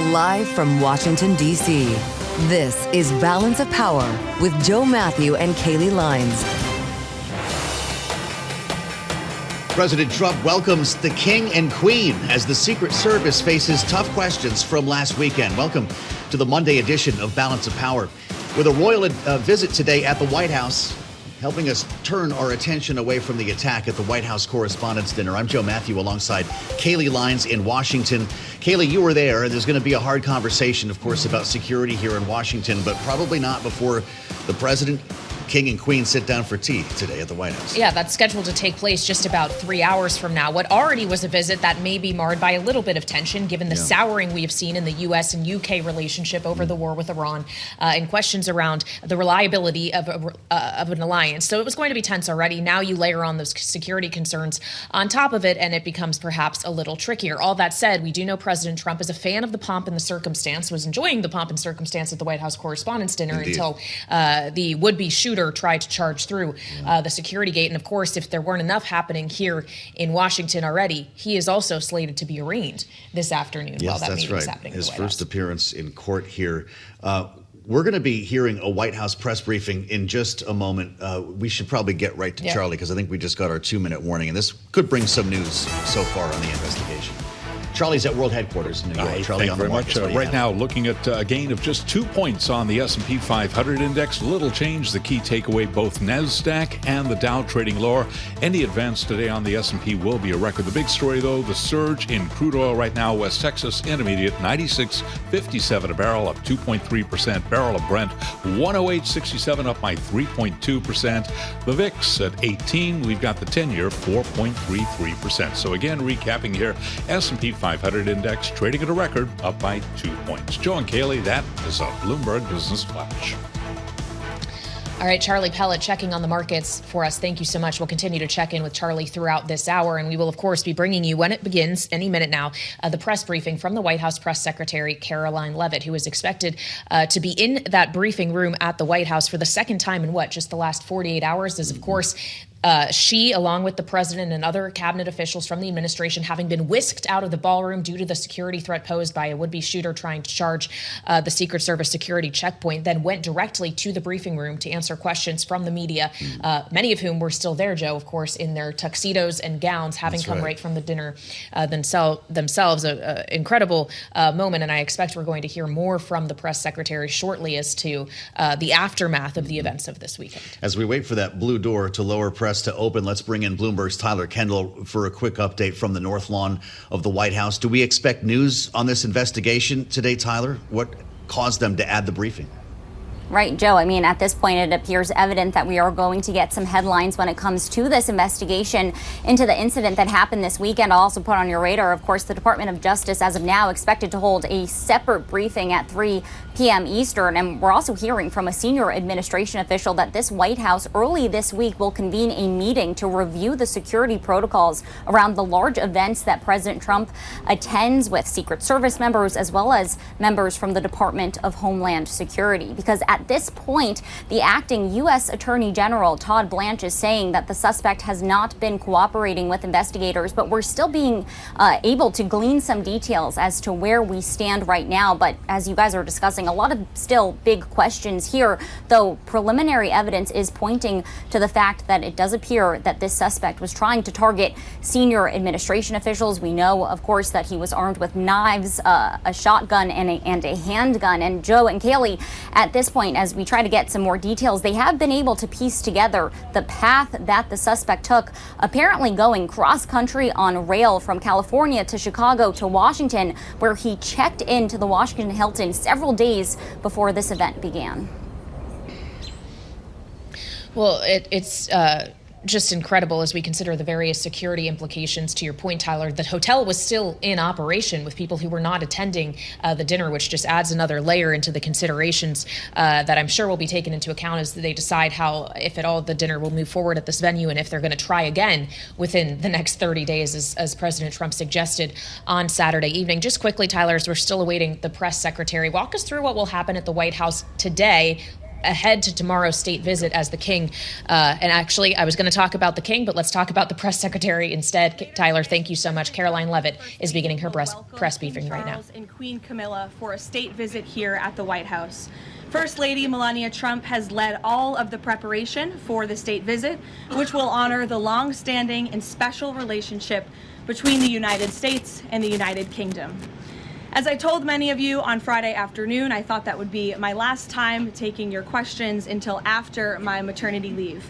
Live from Washington, D.C., this is Balance of Power with Joe Mathieu and Kailey Leinz. President Trump welcomes the King and Queen as the Secret Service faces tough questions from last weekend. Welcome to the Monday edition of Balance of Power. With a royal visit today at the White House, helping us turn our attention away from the attack at the White House Correspondents Dinner. I'm Joe Mathieu alongside Kailey Leinz in Washington. Kailey, you were there, and there's going to be a hard conversation, of course, about security here in Washington, but probably not before the president, King and Queen sit down for tea today at the White House. Yeah, that's scheduled to take place just about 3 hours from now. What already was a visit that may be marred by a little bit of tension, given the souring we have seen in the U.S. and U.K. relationship over the war with Iran and questions around the reliability of an alliance. So it was going to be tense already. Now you layer on those security concerns on top of it, and it becomes perhaps a little trickier. All that said, we do know President Trump is a fan of the pomp and the circumstance, was enjoying the pomp and circumstance at the White House Correspondents' Dinner until the would-be shooter tried to charge through the security gate. And of course, if there weren't enough happening here in Washington already, he is also slated to be arraigned this afternoon while that meeting is happening. His first appearance in court here. We're going to be hearing a White House press briefing in just a moment. We should probably get right to Charlie, because I think we just got our 2-minute warning, and this could bring some news so far on the investigation. Charlie's at World Headquarters in New York. Charlie, thank you very much. Right now, looking at a gain of just 2 points on the S&P 500 index. Little change. The key takeaway, both NASDAQ and the Dow trading lower. Any advance today on the S&P will be a record. The big story, though, the surge in crude oil right now. West Texas Intermediate, 96.57 a barrel, up 2.3%. Barrel of Brent, 108.67, up by 3.2%. The VIX at 18. We've got the 10-year, 4.33%. So again, recapping here, S&P 500 index trading at a record, up by 2 points. Joe and Kailey, that is a Bloomberg Business Flash. All right, Charlie Pellet checking on the markets for us. Thank you so much. We'll continue to check in with Charlie throughout this hour, and we will, of course, be bringing you, when it begins, any minute now, the press briefing from the White House Press Secretary, Karoline Leavitt, who is expected to be in that briefing room at the White House for the second time in just the last 48 hours, as, of course, she, along with the president and other cabinet officials from the administration, having been whisked out of the ballroom due to the security threat posed by a would-be shooter trying to charge the Secret Service security checkpoint, then went directly to the briefing room to answer questions from the media, many of whom were still there, Joe, of course, in their tuxedos and gowns, having come right from the dinner themselves. An incredible moment, and I expect we're going to hear more from the press secretary shortly as to the aftermath of the events of this weekend. As we wait for that blue door to lower press to open, let's bring in Bloomberg's Tyler Kendall for a quick update from the North Lawn of the White House. Do we expect news on this investigation today, Tyler? What caused them to add the briefing? Right, Joe. I mean, at this point, it appears evident that we are going to get some headlines when it comes to this investigation into the incident that happened this weekend. I'll also put on your radar, of course, the Department of Justice, as of now, expected to hold a separate briefing at 3 p.m. Eastern. And we're also hearing from a senior administration official that this White House early this week will convene a meeting to review the security protocols around the large events that President Trump attends, with Secret Service members as well as members from the Department of Homeland Security. Because at this point, the acting U.S. Attorney General Todd Blanche is saying that the suspect has not been cooperating with investigators, but we're still being able to glean some details as to where we stand right now. But as you guys are discussing, a lot of still big questions here, though preliminary evidence is pointing to the fact that it does appear that this suspect was trying to target senior administration officials. We know, of course, that he was armed with knives, a shotgun, and a handgun. And Joe and Kailey, at this point, as we try to get some more details, they have been able to piece together the path that the suspect took, apparently going cross-country on rail from California to Chicago to Washington, where he checked into the Washington Hilton several days before this event began. Well, it's just incredible as we consider the various security implications. To your point, Tyler, the hotel was still in operation with people who were not attending the dinner, which just adds another layer into the considerations that I'm sure will be taken into account as they decide how, if at all, the dinner will move forward at this venue, and if they're going to try again within the next 30 days, as President Trump suggested on Saturday evening. Just quickly, Tyler, as we're still awaiting the press secretary, walk us through what will happen at the White House today ahead to tomorrow's state visit as the king. And actually, I was going to talk about the king, but let's talk about the press secretary instead. Tyler, thank you so much. Karoline Leavitt is beginning her press briefing right now. And Queen Camilla for a state visit here at the White House. First Lady Melania Trump has led all of the preparation for the state visit, which will honor the long-standing and special relationship between the United States and the United Kingdom. As I told many of you on Friday afternoon, I thought that would be my last time taking your questions until after my maternity leave.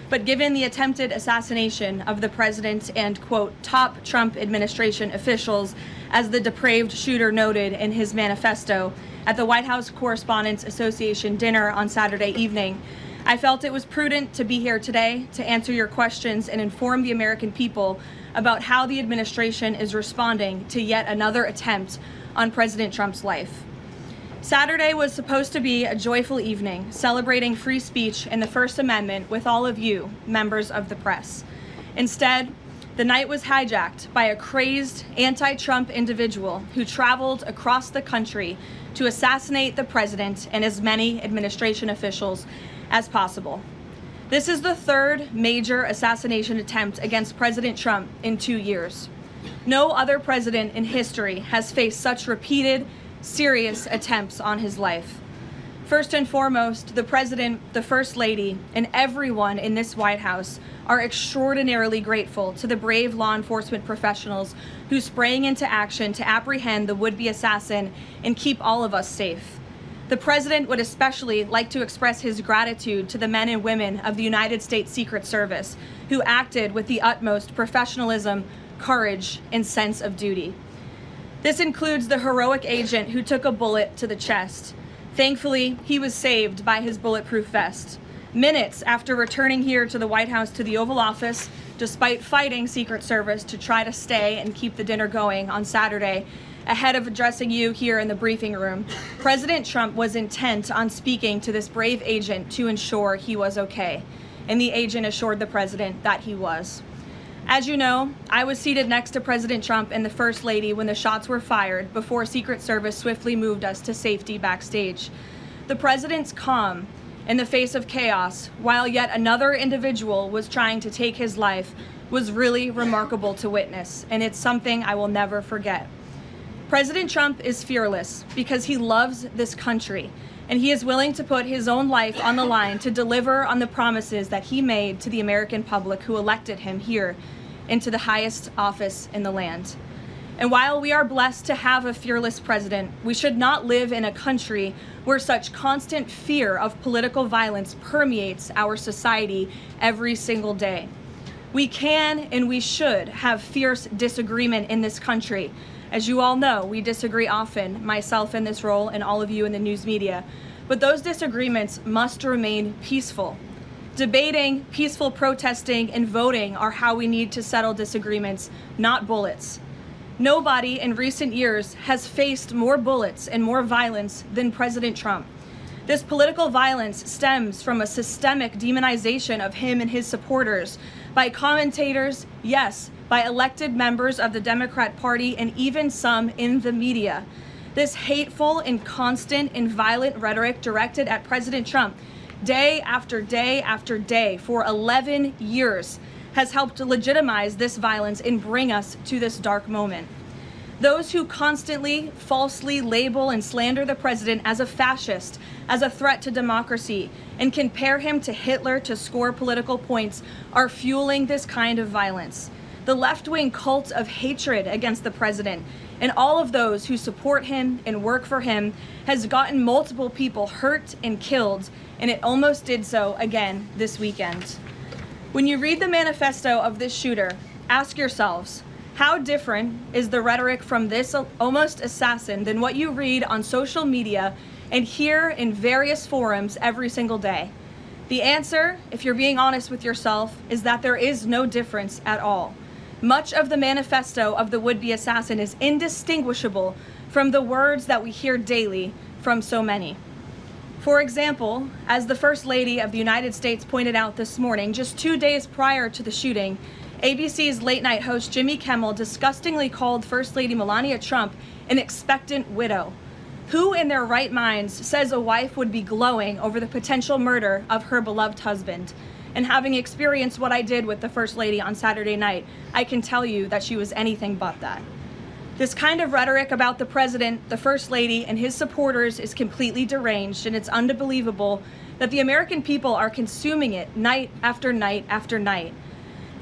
But given the attempted assassination of the president and, quote, top Trump administration officials, as the depraved shooter noted in his manifesto at the White House Correspondents Association dinner on Saturday evening, I felt it was prudent to be here today to answer your questions and inform the American people about how the administration is responding to yet another attempt on President Trump's life. Saturday was supposed to be a joyful evening, celebrating free speech and the First Amendment with all of you, members of the press. Instead, the night was hijacked by a crazed anti-Trump individual who traveled across the country to assassinate the president and as many administration officials as possible. This is the third major assassination attempt against President Trump in 2 years. No other president in history has faced such repeated, serious attempts on his life. First and foremost, the president, the first lady, and everyone in this White House are extraordinarily grateful to the brave law enforcement professionals who sprang into action to apprehend the would-be assassin and keep all of us safe. The president would especially like to express his gratitude to the men and women of the United States Secret Service who acted with the utmost professionalism, courage, and sense of duty. This includes the heroic agent who took a bullet to the chest. Thankfully, he was saved by his bulletproof vest. Minutes after returning here to the White House to the Oval Office, despite fighting Secret Service to try to stay and keep the dinner going on Saturday, ahead of addressing you here in the briefing room, President Trump was intent on speaking to this brave agent to ensure he was okay. And the agent assured the president that he was. As you know, I was seated next to President Trump and the First Lady when the shots were fired before Secret Service swiftly moved us to safety backstage. The president's calm in the face of chaos, while yet another individual was trying to take his life, was really remarkable to witness, and it's something I will never forget. President Trump is fearless because he loves this country, and he is willing to put his own life on the line to deliver on the promises that he made to the American public who elected him here into the highest office in the land. And while we are blessed to have a fearless president, we should not live in a country where such constant fear of political violence permeates our society every single day. We can and we should have fierce disagreement in this country. As you all know, we disagree often, myself in this role and all of you in the news media, but those disagreements must remain peaceful. Debating, peaceful protesting, and voting are how we need to settle disagreements, not bullets. Nobody in recent years has faced more bullets and more violence than President Trump. This political violence stems from a systemic demonization of him and his supporters by commentators, yes, by elected members of the Democrat Party, and even some in the media. This hateful and constant and violent rhetoric directed at President Trump day after day after day for 11 years has helped to legitimize this violence and bring us to this dark moment. Those who constantly falsely label and slander the president as a fascist, as a threat to democracy, and compare him to Hitler to score political points are fueling this kind of violence. The left-wing cult of hatred against the president and all of those who support him and work for him has gotten multiple people hurt and killed, and it almost did so again this weekend. When you read the manifesto of this shooter, ask yourselves, how different is the rhetoric from this almost assassin than what you read on social media and hear in various forums every single day? The answer, if you're being honest with yourself, is that there is no difference at all. Much of the manifesto of the would-be assassin is indistinguishable from the words that we hear daily from so many. For example, as the First Lady of the United States pointed out this morning, just 2 days prior to the shooting, ABC's late-night host Jimmy Kimmel disgustingly called First Lady Melania Trump an expectant widow. Who in their right minds says a wife would be glowing over the potential murder of her beloved husband? And having experienced what I did with the First Lady on Saturday night, I can tell you that she was anything but that. This kind of rhetoric about the president, the First Lady, and his supporters is completely deranged, and it's unbelievable that the American people are consuming it night after night after night.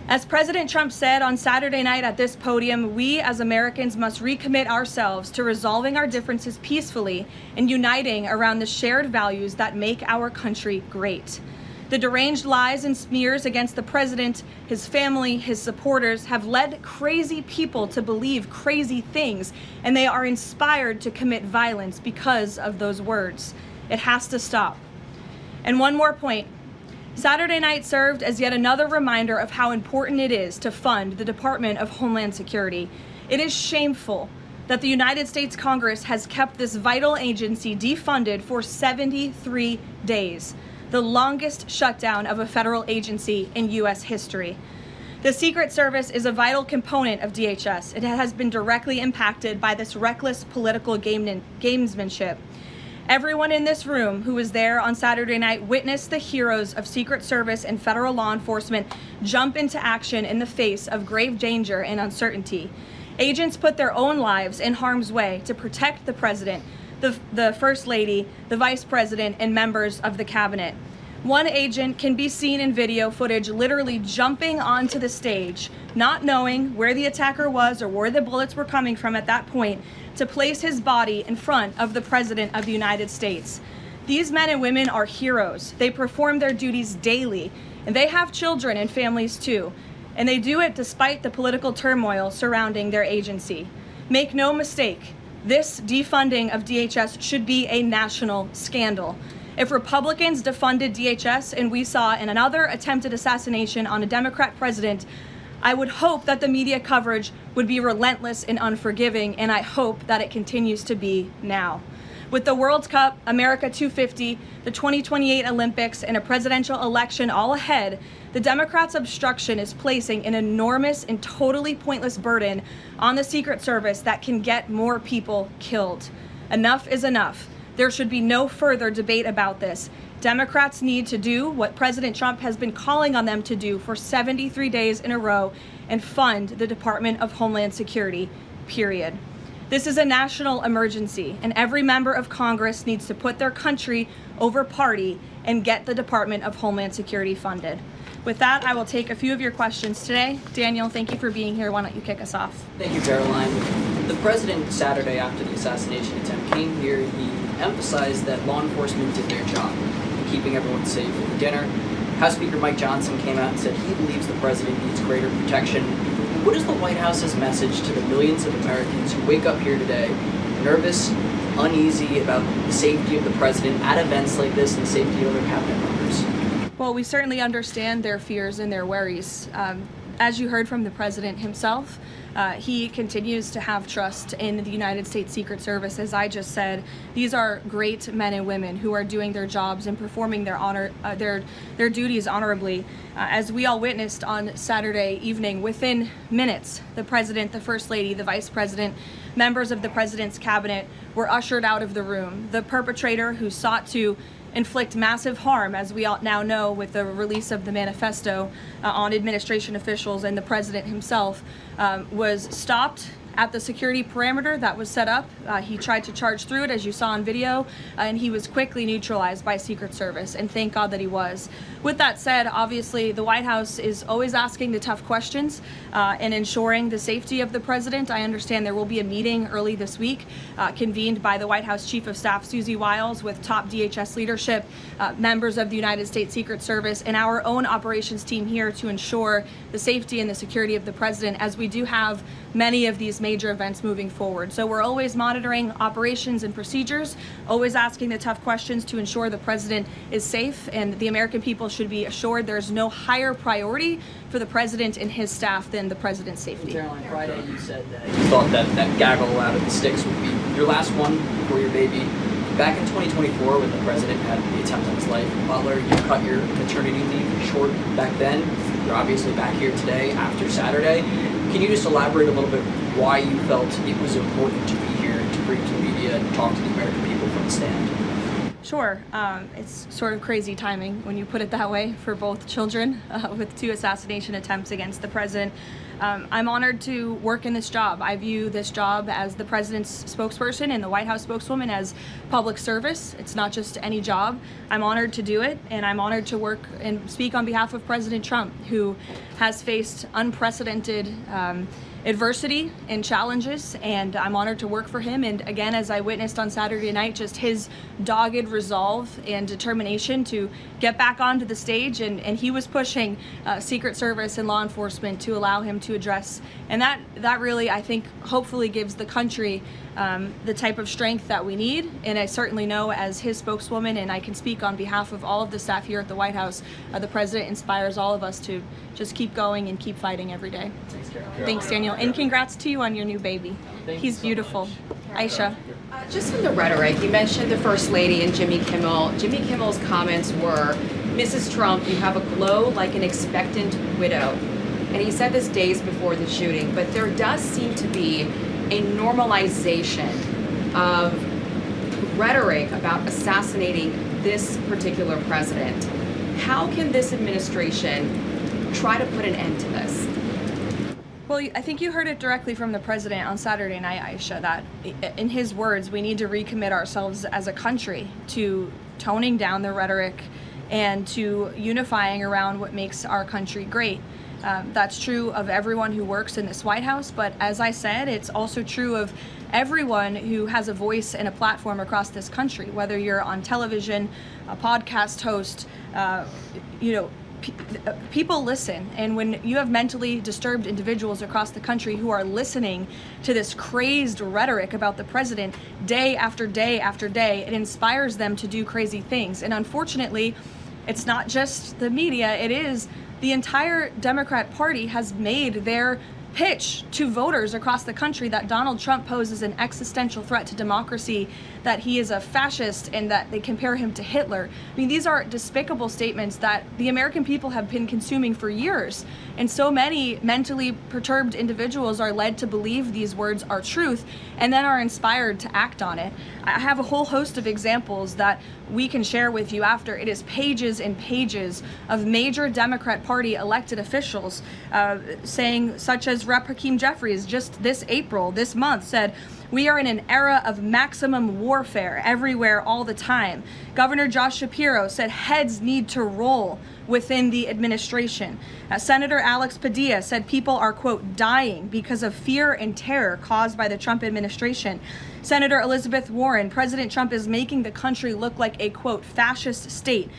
As President Trump said on Saturday night at this podium, we as Americans must recommit ourselves to resolving our differences peacefully and uniting around the shared values that make our country great. The deranged lies and smears against the president, his family, his supporters have led crazy people to believe crazy things, and they are inspired to commit violence because of those words. It has to stop. And one more point. Saturday night served as yet another reminder of how important it is to fund the Department of Homeland Security. It is shameful that the United States Congress has kept this vital agency defunded for 73 days, the longest shutdown of a federal agency in U.S. history. The Secret Service is a vital component of DHS. It has been directly impacted by this reckless political gamesmanship. Everyone in this room who was there on Saturday night witnessed the heroes of Secret Service and federal law enforcement jump into action in the face of grave danger and uncertainty. Agents put their own lives in harm's way to protect the president, the First Lady, the Vice President, and members of the cabinet. One agent can be seen in video footage literally jumping onto the stage, not knowing where the attacker was or where the bullets were coming from at that point, to place his body in front of the President of the United States. These men and women are heroes. They perform their duties daily, and they have children and families too. And they do it despite the political turmoil surrounding their agency. Make no mistake, this defunding of DHS should be a national scandal. If Republicans defunded DHS and we saw another attempted assassination on a Democrat president, I would hope that the media coverage would be relentless and unforgiving, and I hope that it continues to be now. With the World Cup, America 250, the 2028 Olympics, and a presidential election all ahead, the Democrats' obstruction is placing an enormous and totally pointless burden on the Secret Service that can get more people killed. Enough is enough. There should be no further debate about this. Democrats need to do what President Trump has been calling on them to do for 73 days in a row and fund the Department of Homeland Security, period. This is a national emergency, and every member of Congress needs to put their country over party and get the Department of Homeland Security funded. With that, I will take a few of your questions today. Daniel, thank you for being here. Why don't you kick us off? Thank you, Karoline. The president, Saturday after the assassination attempt, came here. He emphasized that law enforcement did their job, keeping everyone safe at the dinner. House Speaker Mike Johnson came out and said he believes the president needs greater protection. What is the White House's message to the millions of Americans who wake up here today nervous, uneasy about the safety of the president at events like this and the safety of other cabinet members? Well, we certainly understand their fears and their worries. As you heard from the president himself, he continues to have trust in the United States Secret Service. As I just said, these are great men and women who are doing their jobs and performing their duties honorably. As we all witnessed on Saturday evening, within minutes, the president, the First Lady, the Vice President, members of the president's cabinet were ushered out of the room. The perpetrator who sought to inflict massive harm, as we all now know with the release of the manifesto on administration officials and the president himself, was stopped at the security parameter that was set up. He tried to charge through it, as you saw on video, and he was quickly neutralized by Secret Service, and thank God that he was. With that said, obviously the White House is always asking the tough questions and ensuring the safety of the president. I understand there will be a meeting early this week convened by the White House Chief of Staff Susie Wiles with top DHS leadership, members of the United States Secret Service, and our own operations team here to ensure the safety and the security of the president, as we do have many of these major events moving forward. So we're always monitoring operations and procedures, always asking the tough questions to ensure the president is safe, and the American people should be assured there's no higher priority for the president and his staff than the president's safety. Caroline, Friday you said that you thought that gaggle out of the sticks would be your last one before your baby. Back in 2024, when the president had the attempt on his life in Butler, you cut your maternity leave short back then. You're obviously back here today after Saturday. Can you just elaborate a little bit why you felt it was important to be here to bring to the media media and talk to the American people from the stand? Sure. It's sort of crazy timing when you put it that way for both children with 2 assassination attempts against the president. I'm honored to work in this job. I view this job as the president's spokesperson and the White House spokeswoman as public service. It's not just any job. I'm honored to do it, and I'm honored to work and speak on behalf of President Trump, who has faced unprecedented adversity and challenges, and I'm honored to work for him. And again, as I witnessed on Saturday night, just his dogged resolve and determination to get back onto the stage, and he was pushing Secret Service and law enforcement to allow him to address. And that really, I think, hopefully gives the country the type of strength that we need. And I certainly know as his spokeswoman, and I can speak on behalf of all of the staff here at the White House, the president inspires all of us to just keep going and keep fighting every day. Thanks, Carol. Thanks, Daniel. And congrats to you on your new baby. He's beautiful. Aisha. Just on the rhetoric, you mentioned the First Lady and Jimmy Kimmel. Jimmy Kimmel's comments were, Mrs. Trump, you have a glow like an expectant widow. And he said this days before the shooting, but there does seem to be a normalization of rhetoric about assassinating this particular president. How can this administration try to put an end to this? Well, I think you heard it directly from the president on Saturday night, Aisha, that in his words, we need to recommit ourselves as a country to toning down the rhetoric and to unifying around what makes our country great. That's true of everyone who works in this White House, but as I said, it's also true of everyone who has a voice and a platform across this country, whether you're on television, a podcast host, people listen, and when you have mentally disturbed individuals across the country who are listening to this crazed rhetoric about the president day after day after day, it inspires them to do crazy things. And unfortunately, it's not just the media, it is the entire Democrat Party has made their pitch to voters across the country that Donald Trump poses an existential threat to democracy, that he is a fascist, and that they compare him to Hitler. I mean, these are despicable statements that the American people have been consuming for years. And so many mentally perturbed individuals are led to believe these words are truth and then are inspired to act on it. I have a whole host of examples that we can share with you after. It is pages and pages of major Democrat Party elected officials saying, such as Rep. Hakeem Jeffries just this month said, "We are in an era of maximum warfare everywhere all the time." Governor Josh Shapiro said heads need to roll within the administration. Senator Alex Padilla said people are, quote, dying because of fear and terror caused by the Trump administration. Senator Elizabeth Warren, President Trump is making the country look like a, quote, fascist state.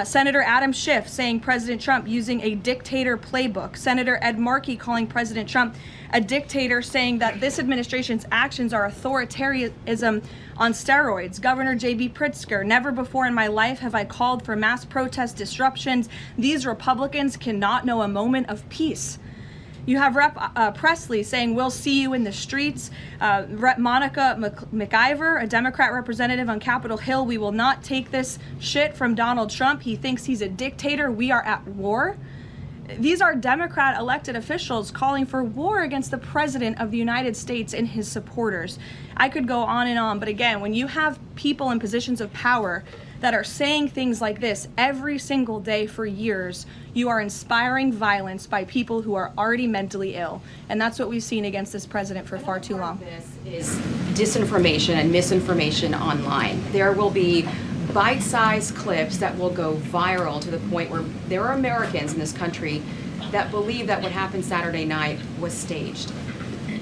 Senator Adam Schiff saying President Trump using a dictator playbook. Senator Ed Markey calling President Trump a dictator, saying that this administration's actions are authoritarianism on steroids. Governor J.B. Pritzker, never before in my life have I called for mass protest disruptions. These Republicans cannot know a moment of peace. You have Rep. Presley saying, "We'll see you in the streets." Rep. Monica McIver, a Democrat representative on Capitol Hill, "We will not take this shit from Donald Trump. He thinks he's a dictator. We are at war." These are Democrat elected officials calling for war against the President of the United States and his supporters. I could go on and on, but again, when you have people in positions of power that are saying things like this every single day for years, you are inspiring violence by people who are already mentally ill. And that's what we've seen against this president for far too long. This is disinformation and misinformation online. There will be bite-sized clips that will go viral to the point where there are Americans in this country that believe that what happened Saturday night was staged.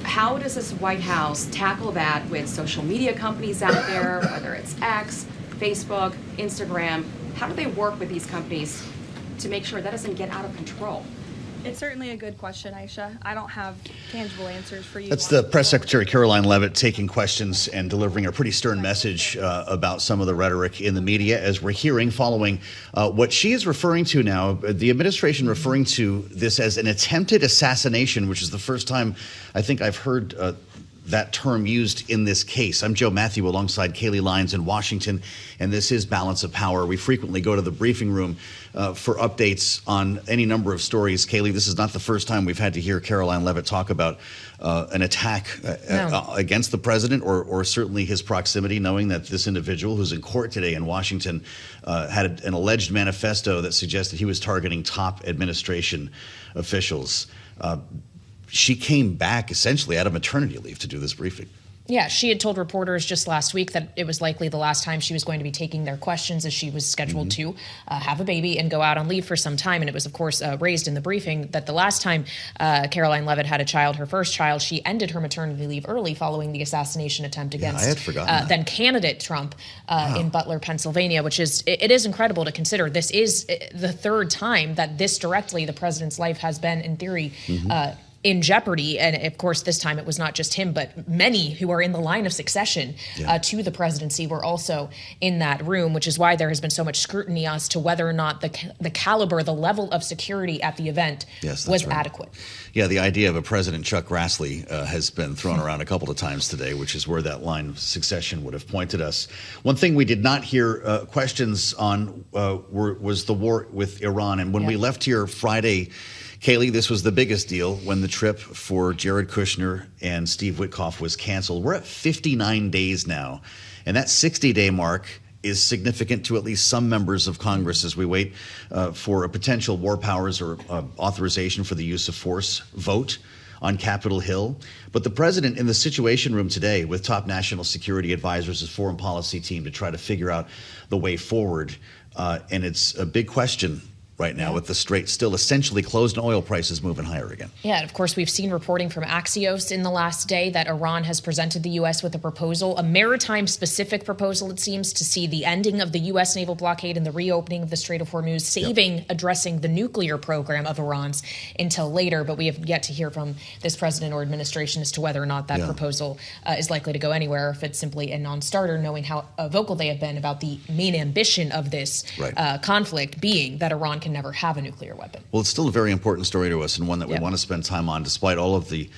How does this White House tackle that with social media companies out there, whether it's X, Facebook, Instagram? How do they work with these companies to make sure that doesn't get out of control? It's certainly a good question, Aisha. I don't have tangible answers for you. That's the Press Secretary Karoline Leavitt taking questions and delivering a pretty stern message about some of the rhetoric in the media, as we're hearing following what she is referring to now, the administration referring to this as an attempted assassination, which is the first time I think I've heard that term used in this case. I'm Joe Mathieu alongside Kailey Leinz in Washington, and this is Balance of Power. We frequently go to the briefing room for updates on any number of stories. Kailey, this is not the first time we've had to hear Karoline Leavitt talk about an attack against the president or certainly his proximity, knowing that this individual who's in court today in Washington had an alleged manifesto that suggested he was targeting top administration officials. She came back essentially out of maternity leave to do this briefing. Yeah, she had told reporters just last week that it was likely the last time she was going to be taking their questions, as she was scheduled to have a baby and go out on leave for some time. And it was, of course, raised in the briefing that the last time Karoline Leavitt had a child, her first child, she ended her maternity leave early following the assassination attempt against then candidate Trump in Butler, Pennsylvania, which is, it is incredible to consider. This is the third time that this directly, the president's life has been, in theory, in jeopardy. And of course, this time it was not just him, but many who are in the line of succession to the presidency were also in that room, which is why there has been so much scrutiny as to whether or not the caliber, the level of security at the event was adequate. Yeah, the idea of a President Chuck Grassley has been thrown around a couple of times today, which is where that line of succession would have pointed us. One thing we did not hear questions on was the war with Iran. And when we left here Friday, Kailey, this was the biggest deal when the trip for Jared Kushner and Steve Witkoff was canceled. We're at 59 days now, and that 60-day mark is significant to at least some members of Congress as we wait for a potential war powers or authorization for the use of force vote on Capitol Hill. But the president in the Situation Room today with top national security advisors, his foreign policy team, to try to figure out the way forward. And it's a big question right now with the strait still essentially closed and oil prices moving higher again. Yeah, and of course, we've seen reporting from Axios in the last day that Iran has presented the U.S. with a proposal, a maritime-specific proposal, it seems, to see the ending of the U.S. naval blockade and the reopening of the Strait of Hormuz, saving addressing the nuclear program of Iran's until later. But we have yet to hear from this president or administration as to whether or not that proposal is likely to go anywhere, or if it's simply a non-starter, knowing how vocal they have been about the main ambition of this conflict being that Iran can never have a nuclear weapon. Well, it's still a very important story to us, and one that we want to spend time on, despite all of the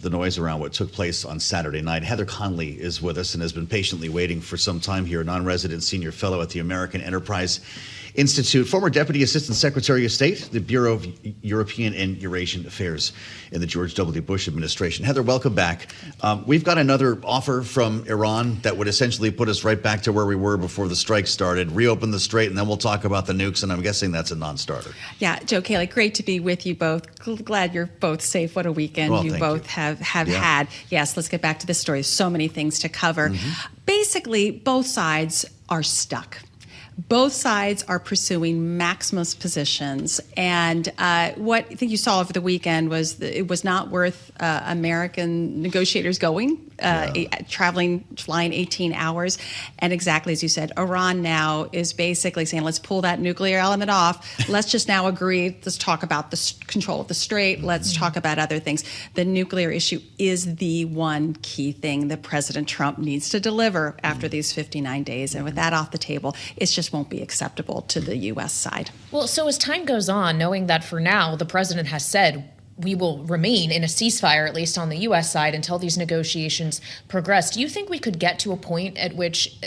noise around what took place on Saturday night. Heather Conley is with us and has been patiently waiting for some time here, non-resident senior fellow at the American Enterprise Institute, former Deputy Assistant Secretary of State, the Bureau of European and Eurasian Affairs in the George W. Bush administration. Heather, welcome back. We've got another offer from Iran that would essentially put us right back to where we were before the strike started, reopen the strait, and then we'll talk about the nukes, and I'm guessing that's a non-starter. Yeah, Joe, Kailey, great to be with you both. Glad you're both safe. What a weekend you both have had. Yes, let's get back to this story. So many things to cover. Basically, both sides are stuck. Both sides are pursuing maximalist positions, and what I think you saw over the weekend was that it was not worth American negotiators going, flying 18 hours, and exactly as you said, Iran now is basically saying, let's pull that nuclear element off. Let's just now agree. Let's talk about the control of the strait. Let's talk about other things. The nuclear issue is the one key thing that President Trump needs to deliver after these 59 days, and with that off the table, it's just won't be acceptable to the U.S. side. Well, so as time goes on, knowing that for now the president has said we will remain in a ceasefire, at least on the U.S. side, until these negotiations progress, do you think we could get to a point at which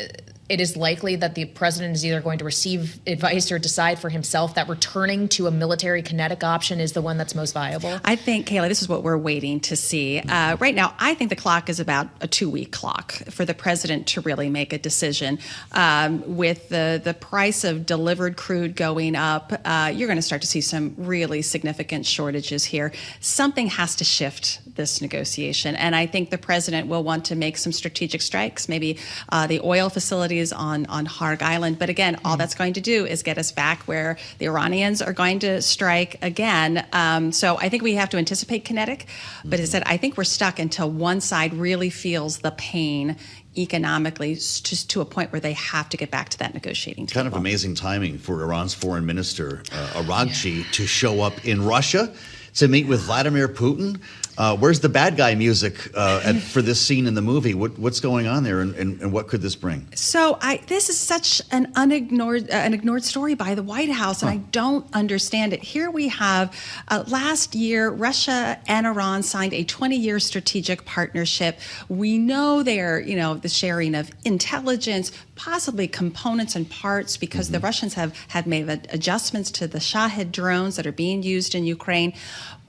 it is likely that the president is either going to receive advice or decide for himself that returning to a military kinetic option is the one that's most viable? I think, Kailey, this is what we're waiting to see. Right now, I think the clock is about a 2-week clock for the president to really make a decision. With the price of delivered crude going up, you're going to start to see some really significant shortages here. Something has to shift this negotiation, and I think the president will want to make some strategic strikes, maybe the oil facilities on Harg Island. But again, all that's going to do is get us back where the Iranians are going to strike again. So I think we have to anticipate kinetic. But as I said, I think we're stuck until one side really feels the pain economically, just to a point where they have to get back to that negotiating table. Kind of amazing timing for Iran's foreign minister, Araghchi, to show up in Russia to meet with Vladimir Putin. Where's the bad guy music for this scene in the movie? What's going on there, and what could this bring? So this is such an ignored story by the White House, and I don't understand it. Here we have last year, Russia and Iran signed a 20-year strategic partnership. We know they're, the sharing of intelligence, possibly components and parts, because the Russians have made adjustments to the Shahed drones that are being used in Ukraine.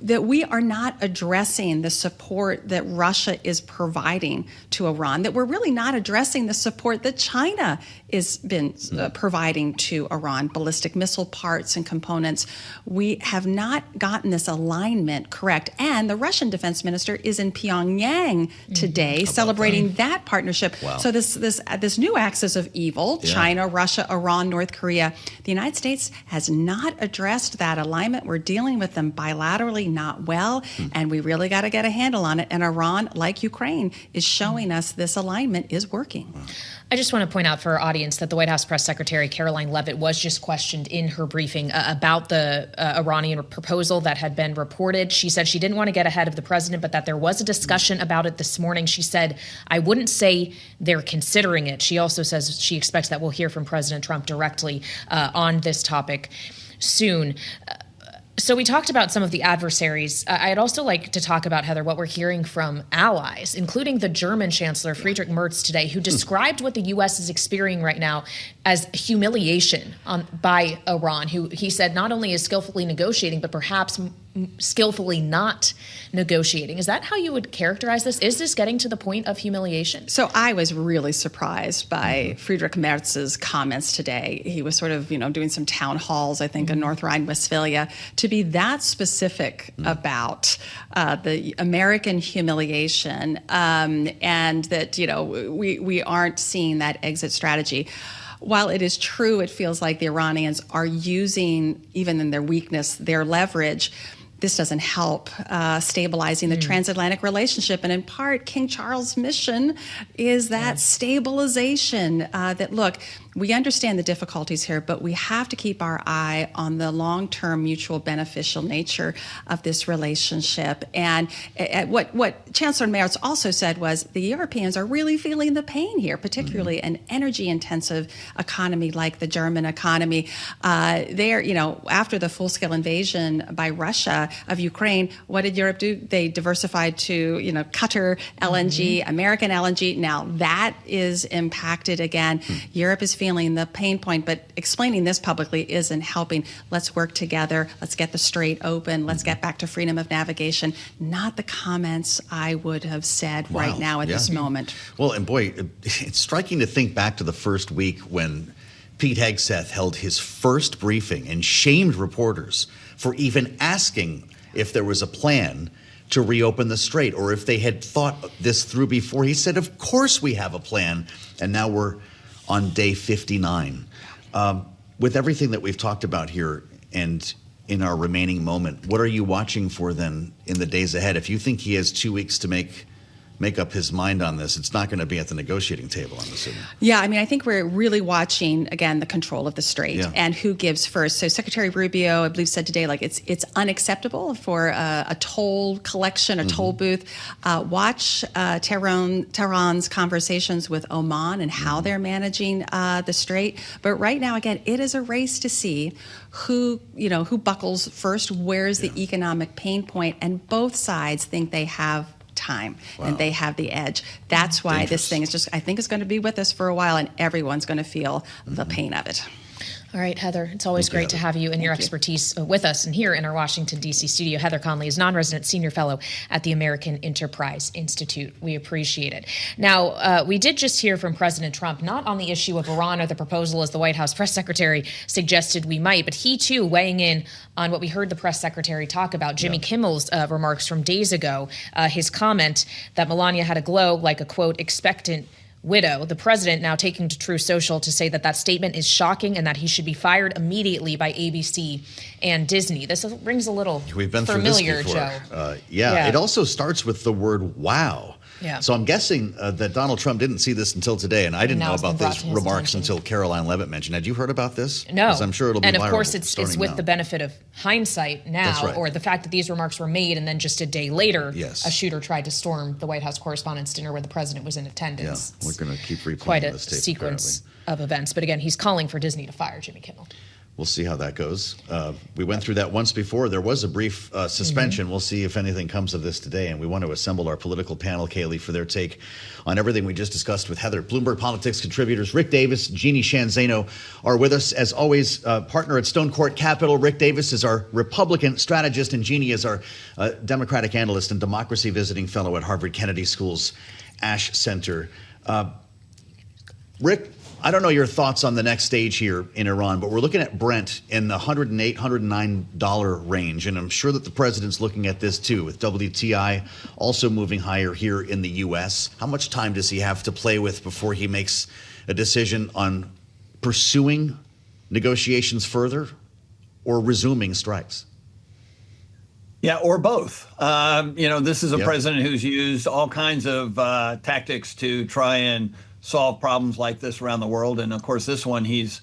That we are not addressing the support that Russia is providing to Iran, that we're really not addressing the support that China has been providing to Iran, ballistic missile parts and components. We have not gotten this alignment correct. And the Russian defense minister is in Pyongyang today celebrating that partnership. Wow. So this new axis of evil, China, Russia, Iran, North Korea, the United States has not addressed that alignment. We're dealing with them bilaterally not well, and we really got to get a handle on it. And Iran, like Ukraine, is showing us this alignment is working. I just want to point out for our audience that the White House Press Secretary Karoline Leavitt was just questioned in her briefing about the Iranian proposal that had been reported. She said she didn't want to get ahead of the president, but that there was a discussion about it this morning. She said, I wouldn't say they're considering it. She also says she expects that we'll hear from President Trump directly on this topic soon. So we talked about some of the adversaries. I'd also like to talk about, Heather, what we're hearing from allies, including the German Chancellor, Friedrich Merz, today, who described what the U.S. is experiencing right now as humiliation by Iran, who he said not only is skillfully negotiating, but perhaps skillfully not negotiating. Is that how you would characterize this? Is this getting to the point of humiliation? So I was really surprised by Friedrich Merz's comments today. He was sort of, doing some town halls, I think, in North Rhine-Westphalia, to be that specific about the American humiliation and that, we aren't seeing that exit strategy. While it is true, it feels like the Iranians are using, even in their weakness, their leverage. This doesn't help stabilizing the transatlantic relationship. And in part, King Charles' mission is that stabilization, that, look, we understand the difficulties here, but we have to keep our eye on the long-term mutual beneficial nature of this relationship. And what Chancellor Merz also said was the Europeans are really feeling the pain here, particularly an energy-intensive economy like the German economy. After the full-scale invasion by Russia of Ukraine, what did Europe do? They diversified to, Qatar LNG, American LNG. Now that is impacted again. Europe is feeling the pain point, but explaining this publicly isn't helping. Let's work together. Let's get the strait open. Let's get back to freedom of navigation. Not the comments I would have said right now at this moment. Well, and boy, it's striking to think back to the first week when Pete Hegseth held his first briefing and shamed reporters for even asking if there was a plan to reopen the strait or if they had thought this through before. He said, of course we have a plan. And now we're on day 59. With everything that we've talked about here and in our remaining moment, what are you watching for then in the days ahead? If you think he has 2 weeks to make up his mind on this, it's not going to be at the negotiating table, I'm assuming. Yeah, I think we're really watching, again, the control of the strait and who gives first. So Secretary Rubio, I believe, said today, it's unacceptable for a toll collection, a toll booth. Watch Tehran's conversations with Oman and how they're managing the strait. But right now, again, it is a race to see who buckles first, where's the economic pain point, and both sides think they have time and they have the edge. That's why this thing is I think it's going to be with us for a while, and everyone's going to feel the pain of it. All right, Heather, it's always great to have you and your expertise with us. And here in our Washington, D.C. studio, Heather Conley is non-resident senior fellow at the American Enterprise Institute. We appreciate it. Now, we did just hear from President Trump, not on the issue of Iran or the proposal as the White House press secretary suggested we might, but he too weighing in on what we heard the press secretary talk about, Jimmy Kimmel's remarks from days ago, his comment that Melania had a glow like a, quote, expectant widow. The president now taking to Truth Social to say that statement is shocking and that he should be fired immediately by ABC and Disney. This rings a little We've been familiar, through this before. Joe. It also starts with the word wow. Yeah. So I'm guessing that Donald Trump didn't see this until today, and I didn't know about these remarks until Karoline Leavitt mentioned. Had you heard about this? No. Because I'm sure it'll be viral. And of course, it's with the benefit of hindsight now, right. or the fact that these remarks were made and then just a day later, yes. a shooter tried to storm the White House Correspondents Dinner where the president was in attendance. Yeah, we're going to keep replaying quite a this tape, sequence of events. But again, he's calling for Disney to fire Jimmy Kimmel. We'll see how that goes. We went through that once before. There was a brief suspension. Mm-hmm. We'll see if anything comes of this today. And we want to assemble our political panel, Kailey, for their take on everything we just discussed with Heather. Bloomberg Politics contributors Rick Davis, Jeanne, Zaino are with us. As always, partner at Stonecourt Capital. Rick Davis is our Republican strategist, and Jeanne is our Democratic analyst and democracy visiting fellow at Harvard Kennedy School's Ash Center. Rick, I don't know your thoughts on the next stage here in Iran, but we're looking at Brent in the $108, $109 range. And I'm sure that the president's looking at this, too, with WTI also moving higher here in the U.S. How much time does he have to play with before he makes a decision on pursuing negotiations further or resuming strikes? Yeah, or both. This is a president who's used all kinds of tactics to try and solve problems like this around the world. And of course, this one, he's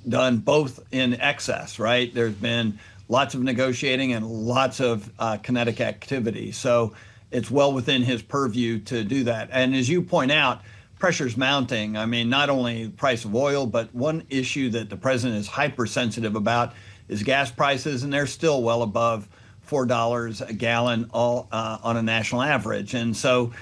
done both in excess, right? There's been lots of negotiating and lots of kinetic activity. So it's well within his purview to do that. And as you point out, pressure's mounting. I mean, not only the price of oil, but one issue that the president is hypersensitive about is gas prices, and they're still well above $4 a gallon all on a national average. And so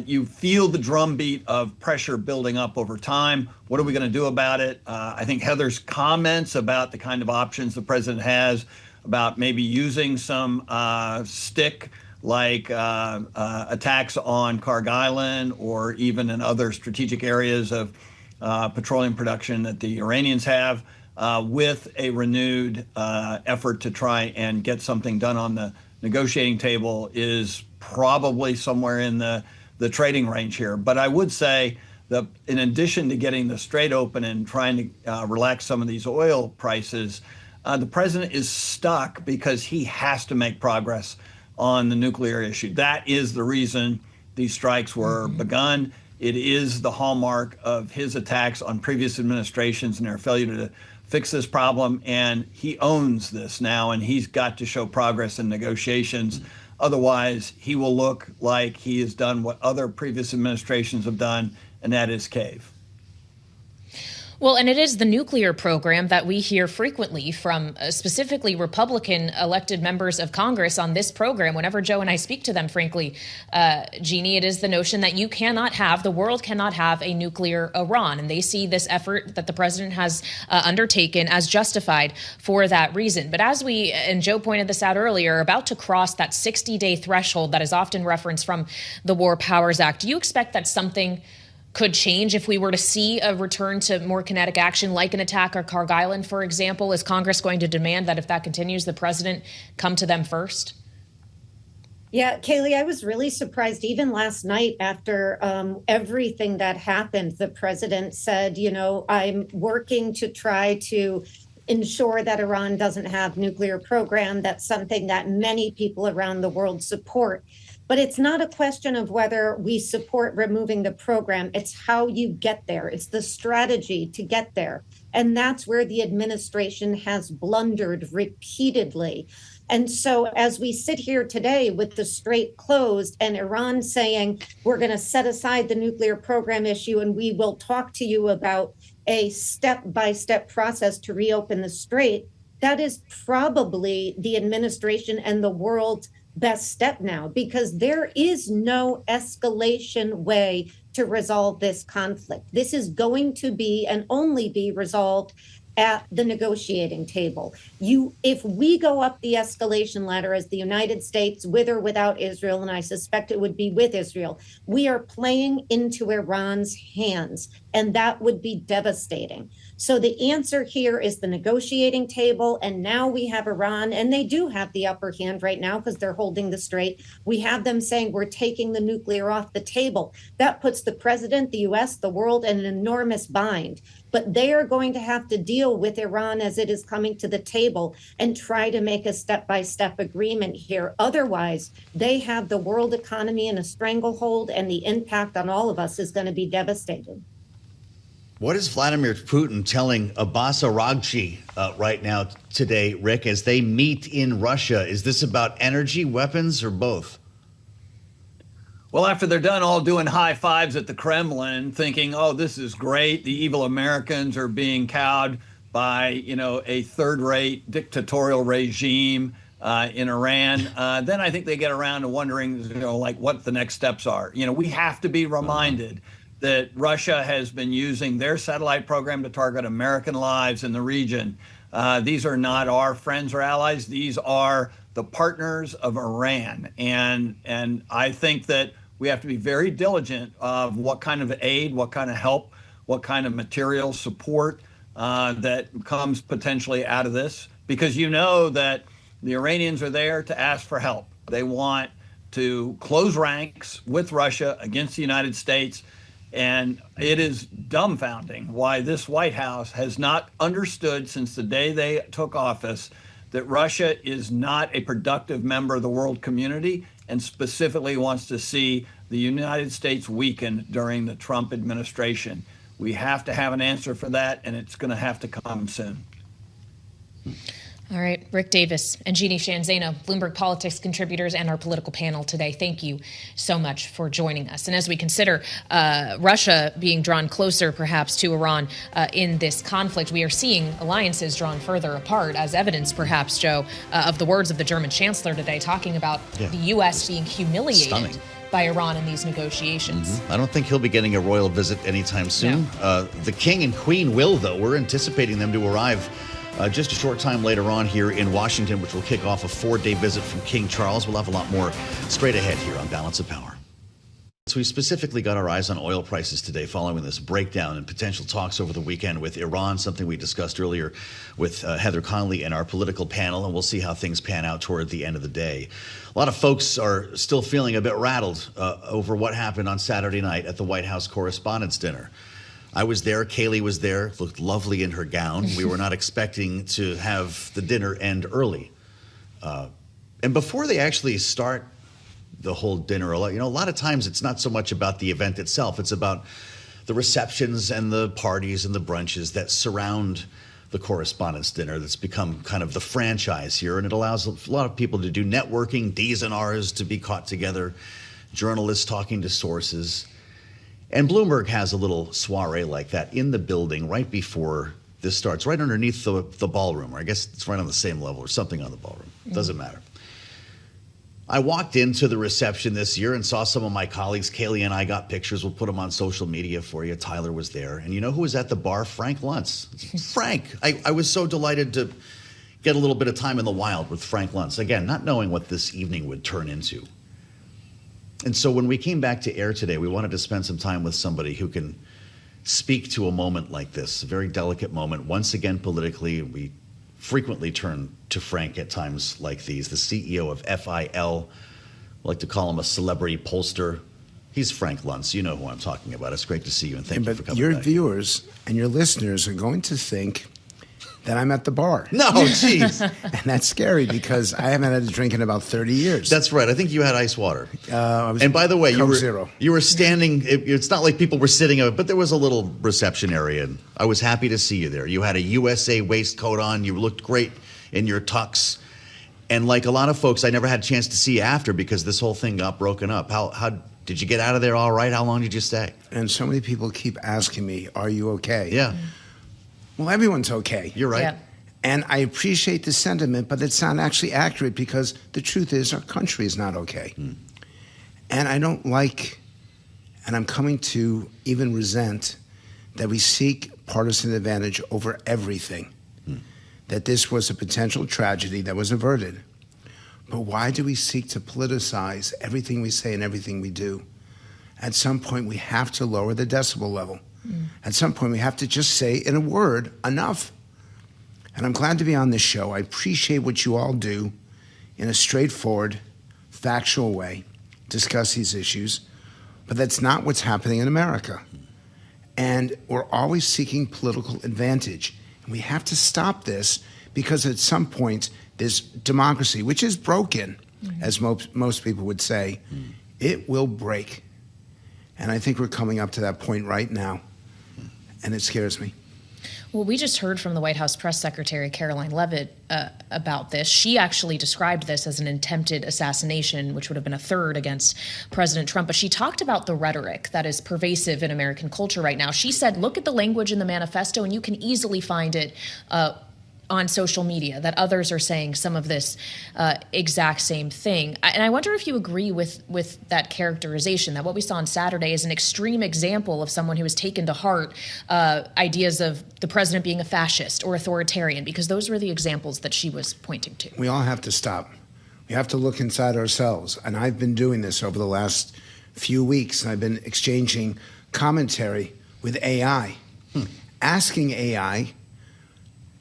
you feel the drumbeat of pressure building up over time. What are we going to do about it? I think Heather's comments about the kind of options the president has about maybe using some stick like attacks on Karg Island or even in other strategic areas of petroleum production that the Iranians have with a renewed effort to try and get something done on the negotiating table is probably somewhere in the trading range here. But I would say that in addition to getting the Strait open and trying to relax some of these oil prices, the president is stuck because he has to make progress on the nuclear issue. That is the reason these strikes were begun. It is the hallmark of his attacks on previous administrations and their failure to fix this problem. And he owns this now, and he's got to show progress in negotiations. Otherwise, he will look like he has done what other previous administrations have done, and that is cave. Well, and it is the nuclear program that we hear frequently from specifically Republican elected members of Congress on this program. Whenever Joe and I speak to them, frankly, Jeanne, it is the notion that the world cannot have a nuclear Iran. And they see this effort that the president has undertaken as justified for that reason. But as and Joe pointed this out earlier, about to cross that 60-day threshold that is often referenced from the War Powers Act, do you expect that something could change if we were to see a return to more kinetic action, like an attack on Karg Island, for example? Is Congress going to demand that if that continues, the president come to them first? Yeah, Kailey, I was really surprised. Even last night, after everything that happened, the president said, I'm working to try to ensure that Iran doesn't have nuclear program. That's something that many people around the world support. But it's not a question of whether we support removing the program. It's how you get there. It's the strategy to get there. And that's where the administration has blundered repeatedly. And so as we sit here today with the Strait closed and Iran saying, we're going to set aside the nuclear program issue and we will talk to you about a step-by-step process to reopen the Strait, that is probably the administration and the world's best step now, because there is no escalation way to resolve this conflict. This is going to be and only be resolved at the negotiating table. If we go up the escalation ladder as the United States, with or without Israel, and I suspect it would be with Israel, we are playing into Iran's hands, and that would be devastating. So the answer here is the negotiating table, and now we have Iran, and they do have the upper hand right now because they're holding the Strait. We have them saying we're taking the nuclear off the table. That puts the president, the U.S., the world in an enormous bind. But they are going to have to deal deal with Iran as it is coming to the table and try to make a step-by-step agreement here. Otherwise, they have the world economy in a stranglehold, and the impact on all of us is going to be devastating. What is Vladimir Putin telling Abbas Araghchi right now today, Rick, as they meet in Russia? Is this about energy, weapons, or both? Well, after they're done all doing high fives at the Kremlin, thinking, oh, this is great, the evil Americans are being cowed by, a third-rate dictatorial regime in Iran, then I think they get around to wondering, what the next steps are. We have to be reminded that Russia has been using their satellite program to target American lives in the region. These are not our friends or allies. These are the partners of Iran. And I think that we have to be very diligent of what kind of aid, what kind of help, what kind of material support that comes potentially out of this, because that the Iranians are there to ask for help. They want to close ranks with Russia against the United States. And it is dumbfounding why this White House has not understood since the day they took office that Russia is not a productive member of the world community, and specifically wants to see the United States weakened during the Trump administration. We have to have an answer for that, and it's going to have to come soon. All right, Rick Davis and Jeanne Zaino, Bloomberg Politics contributors, and our political panel today. Thank you so much for joining us. And as we consider Russia being drawn closer, perhaps, to Iran in this conflict, we are seeing alliances drawn further apart, as evidence, perhaps, Joe, of the words of the German chancellor today, talking about the U.S. being humiliated by Iran in these negotiations. I don't think he'll be getting a royal visit anytime soon. No. The king and queen will, though. We're anticipating them to arrive just a short time later on here in Washington, which will kick off a 4-day visit from King Charles. We'll have a lot more straight ahead here on Balance of Power. So we specifically got our eyes on oil prices today following this breakdown and potential talks over the weekend with Iran, something we discussed earlier with Heather Conley and our political panel, and we'll see how things pan out toward the end of the day. A lot of folks are still feeling a bit rattled over what happened on Saturday night at the White House Correspondents Dinner. I was there. Kailey was there. Looked lovely in her gown. We were not expecting to have the dinner end early. And before they actually start the whole dinner, a lot of times it's not so much about the event itself. It's about the receptions and the parties and the brunches that surround the Correspondents Dinner. That's become kind of the franchise here, and it allows a lot of people to do networking, D's and R's to be caught together, journalists talking to sources. And Bloomberg has a little soiree like that in the building right before this starts, right underneath the ballroom, or I guess it's right on the same level or something on the ballroom. Doesn't matter. I walked into the reception this year and saw some of my colleagues. Kailey and I got pictures. We'll put them on social media for you. Tyler was there. And you know who was at the bar? Frank Luntz. Frank. I was so delighted to get a little bit of time in the wild with Frank Luntz. Again, not knowing what this evening would turn into. And so when we came back to air today, we wanted to spend some time with somebody who can speak to a moment like this, a very delicate moment. Once again, politically, we frequently turn to Frank at times like these, the CEO of FIL. I like to call him a celebrity pollster. He's Frank Luntz. You know who I'm talking about. It's great to see you, and thank you for coming back. Your viewers and your listeners are going to think that I'm at the bar. No, jeez. And that's scary because I haven't had a drink in about 30 years. That's right. I think you had ice water. And by the way, Zero. You were standing. It's not like people were sitting, but there was a little reception area, and I was happy to see you there. You had a USA waistcoat on. You looked great in your tux. And like a lot of folks, I never had a chance to see you after because this whole thing got broken up. How did you get out of there all right? How long did you stay? And so many people keep asking me, are you okay? Yeah. Well, everyone's okay. You're right. Yeah. And I appreciate the sentiment, but it's not actually accurate because the truth is our country is not okay. And I don't like, and I'm coming to even resent, that we seek partisan advantage over everything. That this was a potential tragedy that was averted. But why do we seek to politicize everything we say and everything we do? At some point, we have to lower the decibel level. At some point, we have to just say, in a word, enough. And I'm glad to be on this show. I appreciate what you all do in a straightforward, factual way, discuss these issues. But that's not what's happening in America. And we're always seeking political advantage. And we have to stop this because at some point, this democracy, which is broken, as most people would say, it will break. And I think we're coming up to that point right now. And it scares me. Well, we just heard from the White House press secretary, Karoline Leavitt, about this. She actually described this as an attempted assassination, which would have been a third against President Trump. But she talked about the rhetoric that is pervasive in American culture right now. She said, look at the language in the manifesto, and you can easily find it on social media, that others are saying some of this exact same thing. And I wonder if you agree with that characterization, that what we saw on Saturday is an extreme example of someone who has taken to heart ideas of the president being a fascist or authoritarian, because those were the examples that she was pointing to. We all have to stop. We have to look inside ourselves. And I've been doing this over the last few weeks. I've been exchanging commentary with AI, asking AI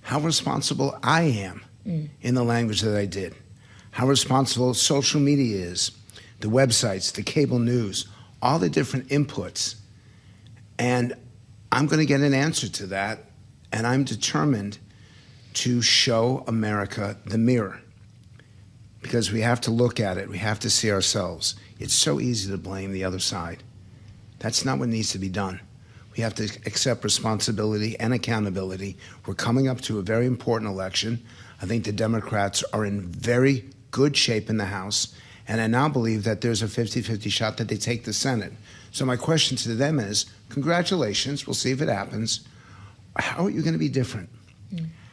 how responsible I am in the language that I did, how responsible social media is, the websites, the cable news, all the different inputs. And I'm going to get an answer to that, and I'm determined to show America the mirror, because we have to look at it. We have to see ourselves. It's so easy to blame the other side. That's not what needs to be done. We have to accept responsibility and accountability. We're coming up to a very important election. I think the Democrats are in very good shape in the House, and I now believe that there's a 50-50 shot that they take the Senate. So my question to them is, congratulations, we'll see if it happens. How are you going to be different?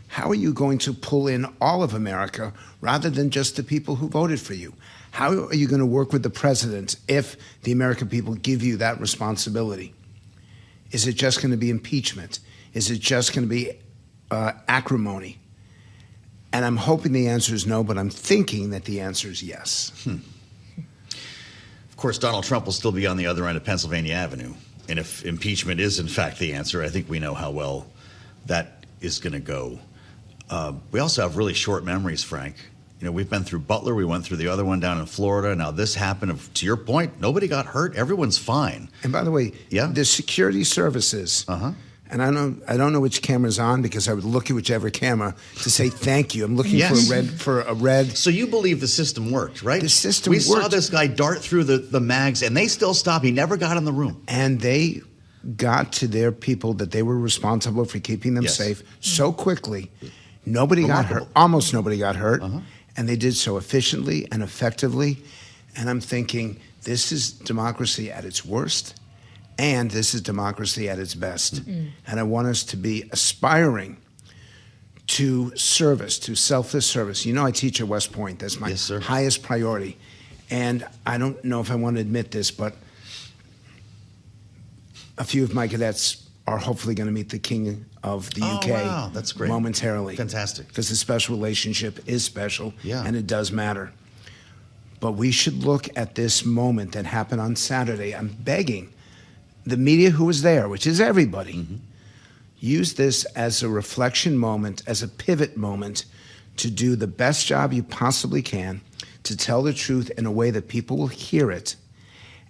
How are you going to pull in all of America rather than just the people who voted for you? How are you going to work with the president if the American people give you that responsibility? Is it just going to be impeachment? Is it just going to be acrimony? And I'm hoping the answer is no, but I'm thinking that the answer is yes. Of course, Donald Trump will still be on the other end of Pennsylvania Avenue. And if impeachment is, in fact, the answer, I think we know how well that is going to go. We also have really short memories, Frank. You know, we've been through Butler. We went through the other one down in Florida. Now this happened. To your point, nobody got hurt. Everyone's fine. And by the way, the security services, and I don't know which camera's on, because I would look at whichever camera to say thank you. I'm looking for a red. So you believe the system worked, right? The system worked. We saw this guy dart through the mags, and they still stopped. He never got in the room. And they got to their people that they were responsible for keeping them safe so quickly. Nobody got hurt. Almost nobody got hurt. And they did so efficiently and effectively. And I'm thinking, this is democracy at its worst, and this is democracy at its best. And I want us to be aspiring to service, to selfless service. You know, I teach at West Point. That's my highest priority. And I don't know if I want to admit this, but a few of my cadets are hopefully going to meet the King of the UK wow. That's great. Momentarily. Fantastic. Because the special relationship is special, and it does matter. But we should look at this moment that happened on Saturday. I'm begging the media who was there, which is everybody, use this as a reflection moment, as a pivot moment, to do the best job you possibly can, to tell the truth in a way that people will hear it,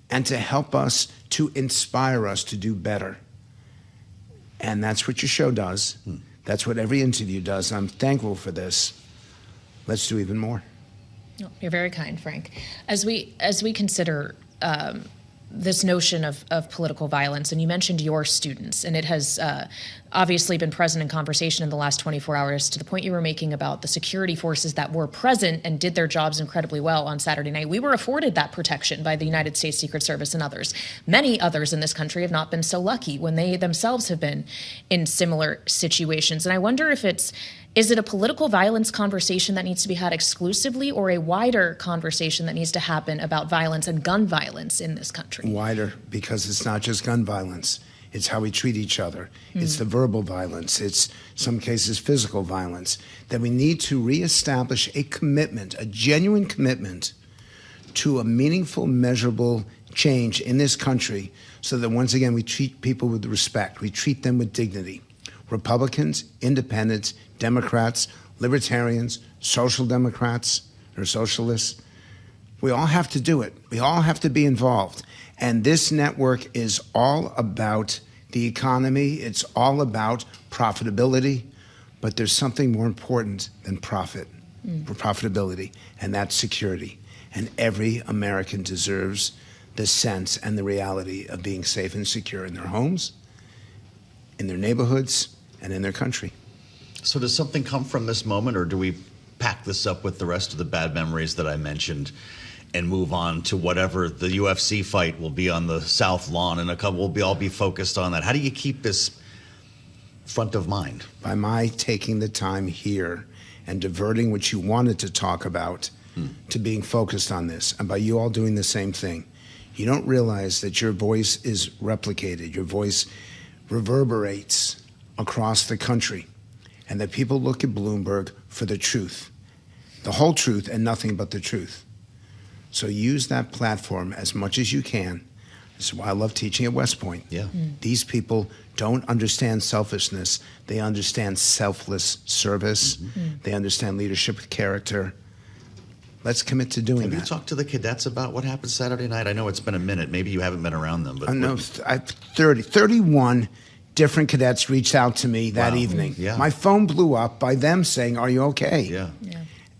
and to help us, to inspire us to do better. And that's what your show does. That's what every interview does. I'm thankful for this. Let's do even more. You're very kind, Frank. As we consider this notion of political violence, and you mentioned your students, and it has obviously been present in conversation in the last 24 hours, to the point you were making about the security forces that were present and did their jobs incredibly well on Saturday night. We were afforded that protection by the United States Secret Service and others. Many others in this country have not been so lucky when they themselves have been in similar situations. And I wonder if is it a political violence conversation that needs to be had exclusively, or a wider conversation that needs to happen about violence and gun violence in this country? Wider, because it's not just gun violence. It's how we treat each other. It's the verbal violence. It's, some cases, physical violence. That we need to reestablish a commitment, a genuine commitment, to a meaningful, measurable change in this country, so that once again we treat people with respect. We treat them with dignity. Republicans, independents, Democrats, libertarians, social democrats, or socialists. We all have to do it. We all have to be involved. And this network is all about the economy. It's all about profitability. But there's something more important than profitability, and that's security. And every American deserves the sense and the reality of being safe and secure in their homes, in their neighborhoods, and in their country. So does something come from this moment, or do we pack this up with the rest of the bad memories that I mentioned and move on to whatever the UFC fight will be on the South Lawn, and we'll all be focused on that? How do you keep this front of mind? By my taking the time here and diverting what you wanted to talk about to being focused on this, and by you all doing the same thing. You don't realize that your voice is replicated, your voice reverberates across the country, and that people look at Bloomberg for the truth, the whole truth and nothing but the truth. So use that platform as much as you can. This is why I love teaching at West Point. Yeah. These people don't understand selfishness. They understand selfless service. They understand leadership with character. Let's commit to doing that. Have you talked to the cadets about what happened Saturday night? I know it's been a minute. Maybe you haven't been around them. But no, 31 different cadets reached out to me that evening. Yeah. My phone blew up by them saying, "Are you okay?" Yeah.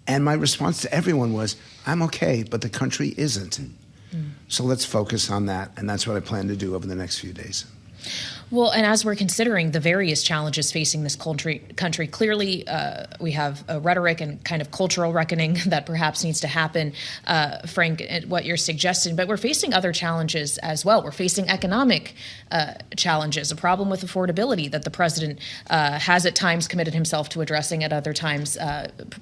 And my response to everyone was, "I'm okay, but the country isn't." So let's focus on that, and that's what I plan to do over the next few days. Well, and as we're considering the various challenges facing this country, clearly we have a rhetoric and kind of cultural reckoning that perhaps needs to happen, Frank, what you're suggesting. But we're facing other challenges as well. We're facing economic challenges, a problem with affordability that the president has at times committed himself to addressing, at other times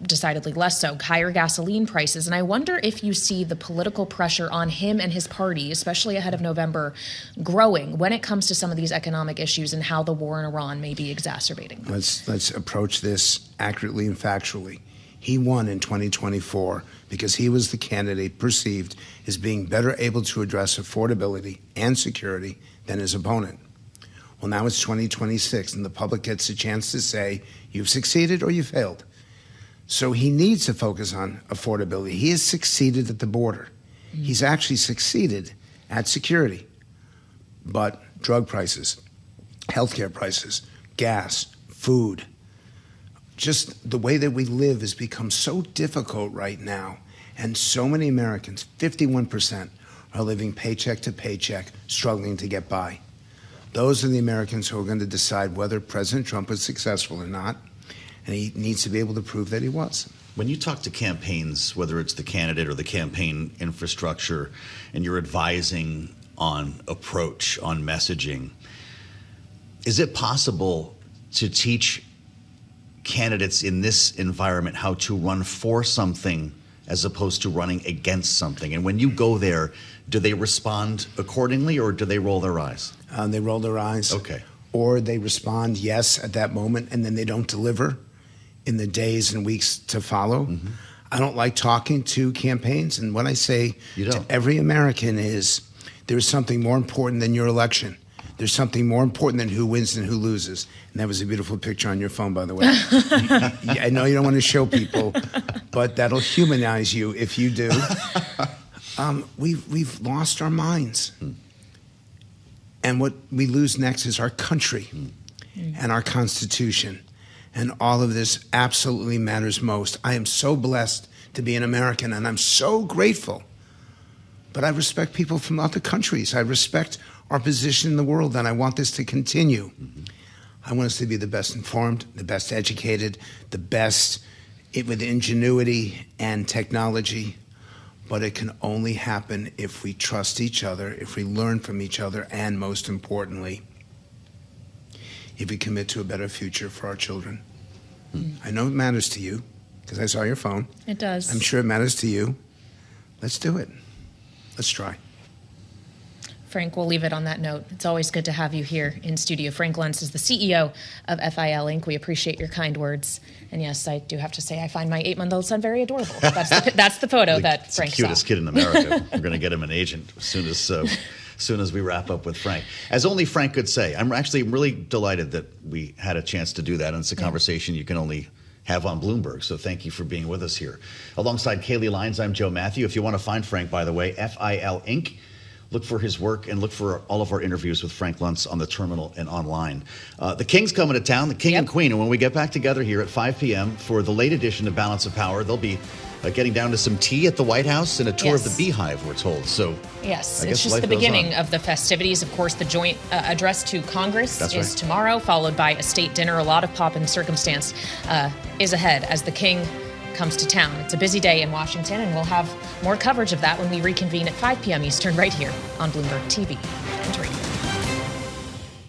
decidedly less so, higher gasoline prices. And I wonder if you see the political pressure on him and his party, especially ahead of November, growing when it comes to some of these economic issues and how the war in Iran may be exacerbating. Let's approach this accurately and factually. He won in 2024 because he was the candidate perceived as being better able to address affordability and security than his opponent. Well, now it's 2026, and the public gets a chance to say, you've succeeded or you failed. So he needs to focus on affordability. He has succeeded at the border. He's actually succeeded at security. But drug prices, healthcare prices, gas, food, just the way that we live has become so difficult right now. And so many Americans, 51%, are living paycheck to paycheck, struggling to get by. Those are the Americans who are going to decide whether President Trump was successful or not. And he needs to be able to prove that he was. When you talk to campaigns, whether it's the candidate or the campaign infrastructure, and you're advising on approach, on messaging, is it possible to teach candidates in this environment how to run for something as opposed to running against something? And when you go there, do they respond accordingly, or do they roll their eyes? They roll their eyes. Okay. Or they respond yes at that moment, and then they don't deliver in the days and weeks to follow. I don't like talking to campaigns, and what I say to every American is, there's something more important than your election. There's something more important than who wins and who loses. And that was a beautiful picture on your phone, by the way. I know you don't want to show people, but that'll humanize you if you do. We've lost our minds. And what we lose next is our country and our Constitution. And all of this absolutely matters most. I am so blessed to be an American, and I'm so grateful. But I respect people from other countries. I respect our position in the world, and I want this to continue. I want us to be the best informed, the best educated, the best with ingenuity and technology. But it can only happen if we trust each other, if we learn from each other, and most importantly, if we commit to a better future for our children. I know it matters to you, because I saw your phone. It does. I'm sure it matters to you. Let's do it. Let's try. Frank, we'll leave it on that note. It's always good to have you here in studio. Frank Luntz is the CEO of FIL Inc. We appreciate your kind words. And yes, I do have to say I find my 8-month-old son very adorable. That's the photo that Frank saw. The cutest kid in America. We're going to get him an agent as soon as we wrap up with Frank. As only Frank could say. I'm actually really delighted that we had a chance to do that. And it's a conversation you can only have on Bloomberg. So thank you for being with us here. Alongside Kailey, Leinz, I'm Joe Mathieu. If you want to find Frank, by the way, FIL Inc. look for his work and look for all of our interviews with Frank Luntz on the terminal and online. The King's coming to town, the King and Queen. And when we get back together here at 5 p.m. for the late edition of Balance of Power, they'll be getting down to some tea at the White House and a tour of the Beehive, we're told. So yes, it's just the beginning of the festivities. Of course, the joint address to Congress is tomorrow, followed by a state dinner. A lot of pomp and circumstance is ahead as the King comes to town. It's a busy day in Washington, and we'll have more coverage of that when we reconvene at 5 p.m. Eastern right here on Bloomberg TV and radio.